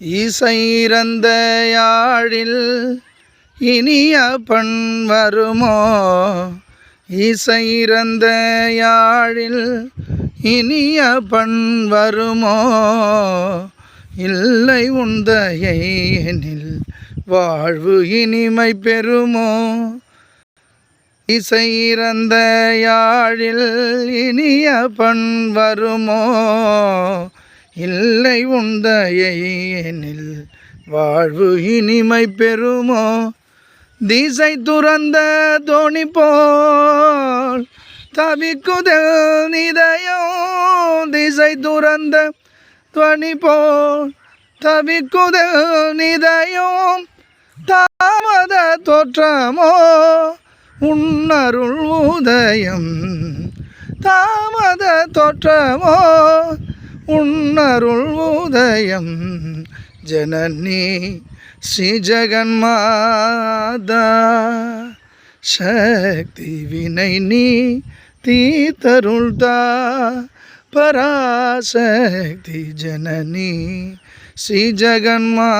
இசையிறந்த யாழில் இனிய பண் வருமோ? இசையிறந்த யாழில் இனிய பண் வருமோ? இல்லை உந்தையை எனில் வாழ்வு இனிமை பெறுமோ? இசையிறந்த யாழில் இனிய பண் வருமோ? இல்லை உந்தையை எனில் வாழ்வு இனிமை பெறுமோ? திசை துறந்த தோணி போல் தவிக்குதல் நிதயம். திசை துறந்த துவனி போல் தவிக்குதல் நிதயம். தாமத தோற்றமோ உன்னருள் உதயம். தாமத தோற்றமோ உன்னருள் உதயம். ஜனனி ஸ்ரீ ஜெகன்மாதா சக்தி வினை நீ தீர்த்தருள்தா. பராசக்தி ஜனனி ஸ்ரீ ஜெகன்மாதா.